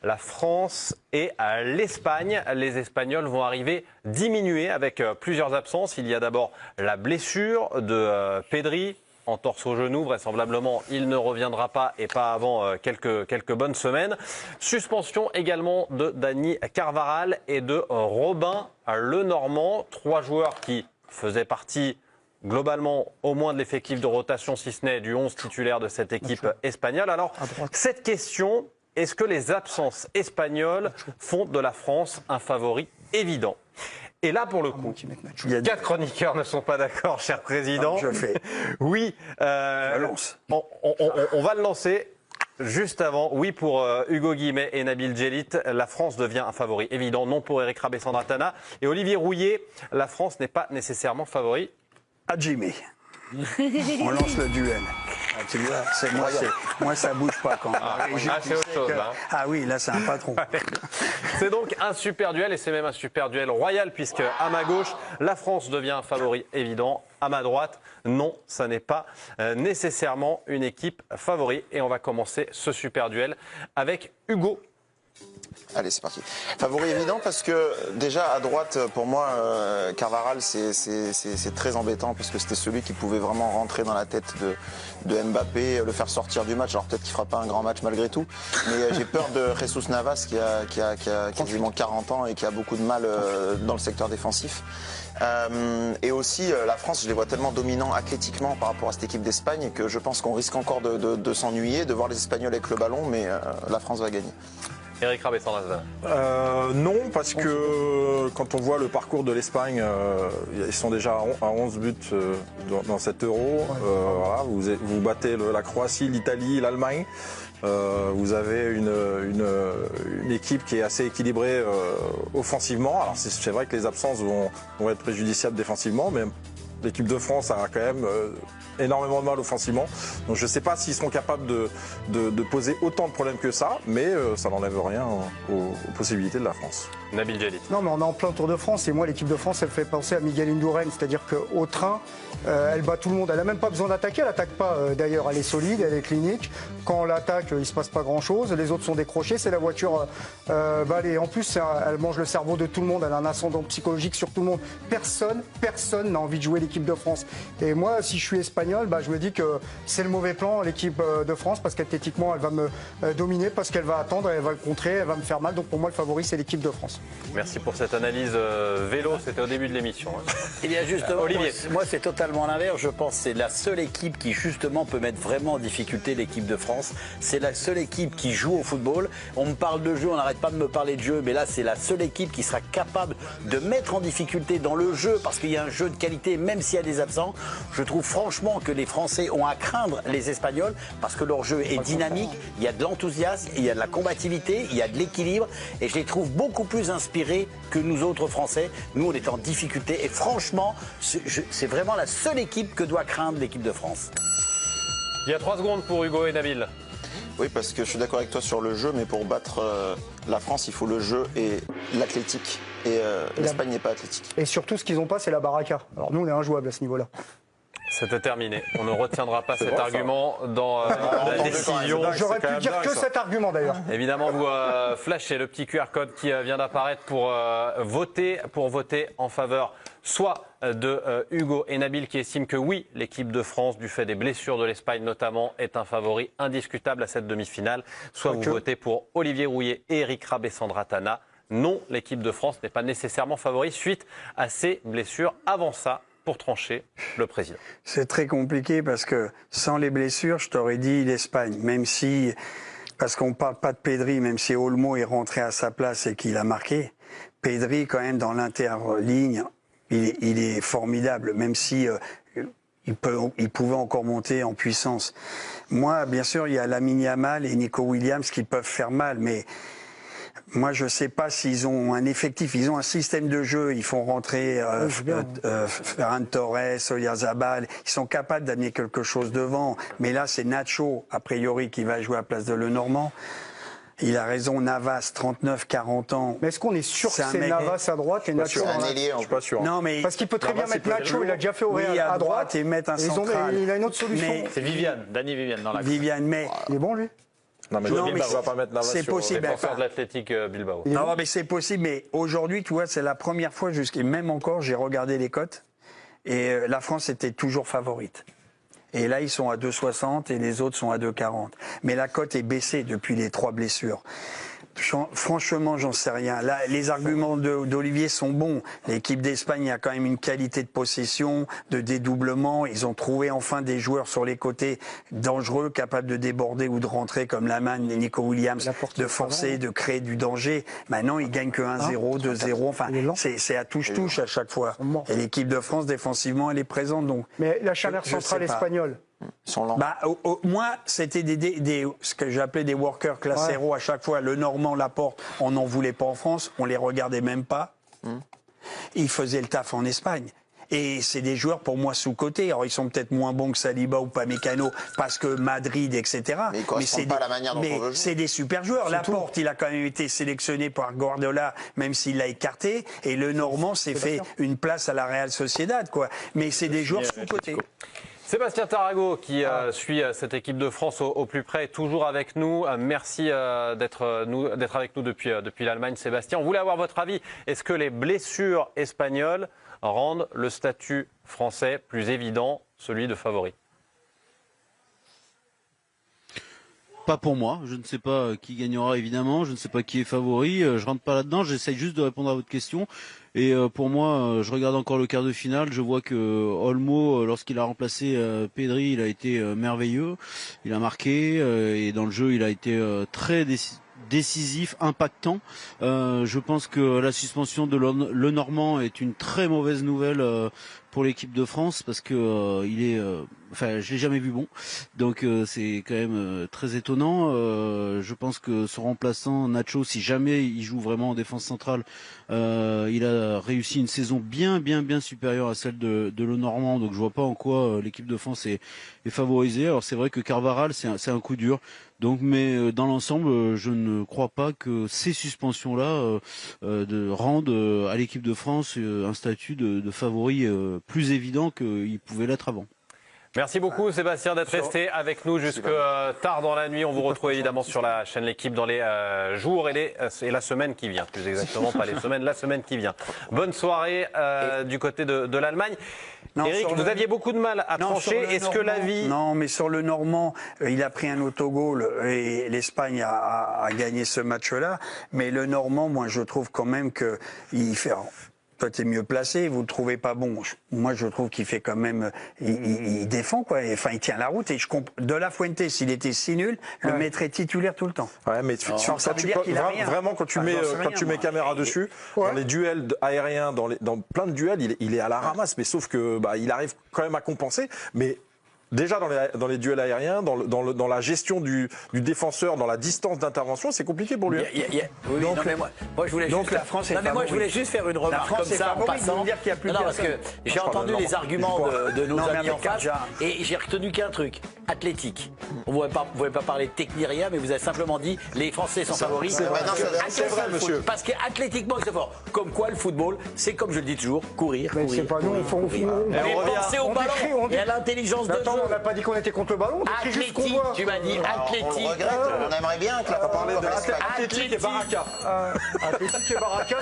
la France et l'Espagne. Les Espagnols vont arriver diminués avec plusieurs absences. Il y a d'abord la blessure de Pedri, entorse au genou, vraisemblablement il ne reviendra pas et pas avant quelques bonnes semaines. Suspension également de Dani Carvajal et de Robin Lenormand, 3 joueurs qui faisaient partie globalement au moins de l'effectif de rotation, si ce n'est du 11 titulaire de cette équipe espagnole. Alors, cette question, est-ce que les absences espagnoles font de la France un favori évident ? Et là, pour le coup, 4 chroniqueurs ne sont pas d'accord, cher président. Je fais. Oui, Je lance. on va le lancer. Juste avant, oui pour Hugo Guillemette et Nabil Djellit, la France devient un favori évident, non pour Eric Rabessandratana. Et Olivier Rouillet, la France n'est pas nécessairement favori. Adjimé. On lance le duel. Tu vois, moi, ça bouge pas quand c'est autre chose. Ah oui, là, c'est un patron. C'est donc un super duel et c'est même un super duel royal puisque à ma gauche, la France devient un favori évident. À ma droite, non, ça n'est pas nécessairement une équipe favori. Et on va commencer ce super duel avec Hugo. Allez, c'est parti. Favori évident parce que déjà à droite, pour moi, Carvajal, c'est très embêtant parce que c'était celui qui pouvait vraiment rentrer dans la tête de Mbappé, le faire sortir du match. Alors peut-être qu'il fera pas un grand match malgré tout, mais j'ai peur de Jesus Navas qui a quasiment 40 ans et qui a beaucoup de mal dans le secteur défensif. Et aussi la France, je les vois tellement dominants athlétiquement par rapport à cette équipe d'Espagne que je pense qu'on risque encore de s'ennuyer, de voir les Espagnols avec le ballon, mais la France va gagner. Eric Rabessandratana. Non, parce que quand on voit le parcours de l'Espagne, ils sont déjà à 11 buts dans cet Euro. Voilà, vous battez la Croatie, l'Italie, l'Allemagne. Vous avez une équipe qui est assez équilibrée offensivement. Alors c'est vrai que les absences vont être préjudiciables défensivement, mais l'équipe de France a quand même énormément de mal offensivement. Donc je ne sais pas s'ils seront capables de poser autant de problèmes que ça, mais ça n'enlève rien aux possibilités de la France. Nabil Djellit. Non, mais on est en plein Tour de France et moi, l'équipe de France, elle fait penser à Miguel Indurain, c'est-à-dire qu'au train, elle bat tout le monde. Elle n'a même pas besoin d'attaquer, elle n'attaque pas d'ailleurs, elle est solide, elle est clinique. Quand on l'attaque, il ne se passe pas grand-chose, les autres sont décrochés, c'est la voiture balai. En plus, elle mange le cerveau de tout le monde, elle a un ascendant psychologique sur tout le monde. Personne n'a envie de jouer l'équipe de France. Et moi, si je suis espagnol, je me dis que c'est le mauvais plan, l'équipe de France, parce qu'athlétiquement, elle va me dominer, parce qu'elle va attendre, elle va le contrer, elle va me faire mal. Donc pour moi, le favori, c'est l'équipe de France. Merci pour cette analyse vélo, c'était au début de l'émission. Eh bien justement, Olivier. moi c'est totalement l'inverse. Je pense que c'est la seule équipe qui justement peut mettre vraiment en difficulté l'équipe de France. C'est la seule équipe qui joue au football. On me parle de jeu, on n'arrête pas de me parler de jeu, mais là c'est la seule équipe qui sera capable de mettre en difficulté dans le jeu, parce qu'il y a un jeu de qualité, même s'il y a des absents. Je trouve franchement que les Français ont à craindre les Espagnols, parce que leur jeu est dynamique, il y a de l'enthousiasme, il y a de la combativité, il y a de l'équilibre, et je les trouve beaucoup plus inspirés que nous autres Français. Nous, on est en difficulté et franchement, c'est vraiment la seule équipe que doit craindre l'équipe de France. Il y a 3 secondes pour Hugo et Nabil. Oui, parce que je suis d'accord avec toi sur le jeu, mais pour battre la France, il faut le jeu et l'athlétique. Et l'Espagne n'est pas athlétique. Et surtout, ce qu'ils n'ont pas, c'est la baraka. Alors nous, on est injouables à ce niveau-là. C'était terminé. On ne retiendra pas cet argument dans la décision. J'aurais pu dire que cet argument d'ailleurs. Évidemment, vous flashez le petit QR code qui vient d'apparaître pour voter en faveur soit de Hugo et Nabil qui estiment que oui, l'équipe de France, du fait des blessures de l'Espagne notamment, est un favori indiscutable à cette demi-finale. Soit vous votez pour Olivier Rouillet et Eric Rabessandratana. Non, l'équipe de France n'est pas nécessairement favori suite à ces blessures. Avant ça, pour trancher, le président. C'est très compliqué parce que sans les blessures, je t'aurais dit l'Espagne, même si, parce qu'on ne parle pas de Pedri, même si Olmo est rentré à sa place et qu'il a marqué, Pedri quand même dans l'interligne, il est formidable, même si il pouvait encore monter en puissance. Moi, bien sûr, il y a Lamine Yamal et Nico Williams qui peuvent faire mal, mais moi, je ne sais pas s'ils ont un effectif. Ils ont un système de jeu. Ils font rentrer Ferran Torres, Oyarzabal. Ils sont capables d'amener quelque chose devant. Mais là, c'est Nacho, a priori, qui va jouer à la place de Lenormand. Il a raison, Navas, 39-40 ans. Mais est-ce qu'on est sûr que c'est Navas à droite et Nacho à droite? Je suis pas sûr. Non, mais parce qu'il peut très bien mettre Nacho, il a déjà fait au Real à droite et mettre un central. Il a une autre solution. C'est Viviane, Dani Viviane dans la Viviane, mais il est bon lui. Non, mais Non, mais il va pas mettre Navas c'est sur- possible. Défenseur de l'Athletic Bilbao. Non, mais c'est possible. Mais aujourd'hui, tu vois, c'est la première fois, jusqu'à même encore, j'ai regardé les cotes. Et la France était toujours favorite. Et là, ils sont à 2,60 et les autres sont à 2,40. Mais la cote est baissée depuis les 3 blessures. Franchement, j'en sais rien. Là, les arguments d'Olivier sont bons. L'équipe d'Espagne a quand même une qualité de possession, de dédoublement. Ils ont trouvé enfin des joueurs sur les côtés dangereux, capables de déborder ou de rentrer, comme Laman et Nico Williams, de forcer, de créer du danger. Maintenant, ils gagnent que 1-0, 2-0. Enfin, c'est à touche-touche à chaque fois. Et l'équipe de France, défensivement, elle est présente. Donc, Mais la charnière centrale espagnole. Ils sont lents. bah, moi, c'était ce que j'appelais des workers classe héros à chaque fois. Le Normand, Laporte, on n'en voulait pas en France, on les regardait même pas. Ils faisaient le taf en Espagne. Et c'est des joueurs pour moi sous-cotés. Alors ils sont peut-être moins bons que Saliba ou Pamecano parce que Madrid, etc. Mais ils correspondent pas à la manière dont on veut jouer. c'est des super joueurs. Laporte, il a quand même été sélectionné par Guardiola, même s'il l'a écarté. Et le Normand s'est fait une place à la Real Sociedad, quoi. Mais c'est des joueurs sous-cotés. Sébastien Tarago qui suit cette équipe de France au plus près, toujours avec nous. Merci d'être avec nous depuis l'Allemagne, Sébastien. On voulait avoir votre avis. Est-ce que les blessures espagnoles rendent le statut français plus évident, celui de favori? Pas pour moi. Je ne sais pas qui gagnera évidemment. Je ne sais pas qui est favori. Je rentre pas là-dedans. J'essaye juste de répondre à votre question. Et pour moi, je regarde encore le quart de finale. Je vois que Olmo, lorsqu'il a remplacé Pedri, il a été merveilleux. Il a marqué et dans le jeu, il a été très décisif, impactant. Je pense que la suspension de Le Normand est une très mauvaise nouvelle pour l'équipe de France parce que il est, enfin, je l'ai jamais vu bon. Donc c'est quand même très étonnant. Je pense que son remplaçant Nacho, si jamais il joue vraiment en défense centrale, il a réussi une saison bien supérieure à celle de Le Normand. Donc je vois pas en quoi l'équipe de France est favorisée. Alors c'est vrai que Carvajal, c'est un coup dur. Donc, mais dans l'ensemble, je ne crois pas que ces suspensions-là rendent à l'équipe de France un statut de favori plus évident qu'il pouvait l'être avant. Merci beaucoup Sébastien d'être resté avec nous jusque tard dans la nuit. On vous retrouve évidemment sur la chaîne L'Équipe dans les jours et la semaine qui vient. Plus exactement, pas les semaines, la semaine qui vient. Bonne soirée du côté de l'Allemagne. Eric, vous aviez beaucoup de mal à trancher. Est-ce que la vie... Non, mais sur le Normand, il a pris un autogol et l'Espagne a gagné ce match-là. Mais le Normand, moi, je trouve quand même qu'il fait... Toi, t'es mieux placé, vous le trouvez pas bon. Moi, je trouve qu'il fait quand même, il défend quoi. Enfin, il tient la route. Et De La Fuente, s'il était si nul, le mettrait titulaire tout le temps. Ouais, mais vraiment quand tu mets caméra dessus, dans les duels aériens, dans plein de duels, il est à la ramasse. Mais sauf que il arrive quand même à compenser. Mais déjà dans les duels aériens, dans la gestion du défenseur, dans la distance d'intervention, c'est compliqué pour lui. Oui, donc, moi, je voulais juste, la France est non, mais moi je voulais juste faire une remarque comme ça en passant. Dire qu'il y a plus non, parce que j'ai entendu les arguments de nos amis en face et j'ai retenu qu'un truc, athlétique. Vous ne pouvez pas parler de technique rien, mais vous avez simplement dit les Français sont favoris. C'est vrai, monsieur. Parce qu'athlétiquement c'est fort. Comme quoi le football, c'est comme je le dis toujours, courir. Mais c'est pas nous, Mais pensez au ballon et à l'intelligence de jeu. On n'a pas dit qu'on était contre le ballon, on décrit juste ce qu'on voit. Tu m'as dit athlétique. On le regrette, on aimerait bien que la On va parler de Athlétique et Baraka. Athlétique et Baraka,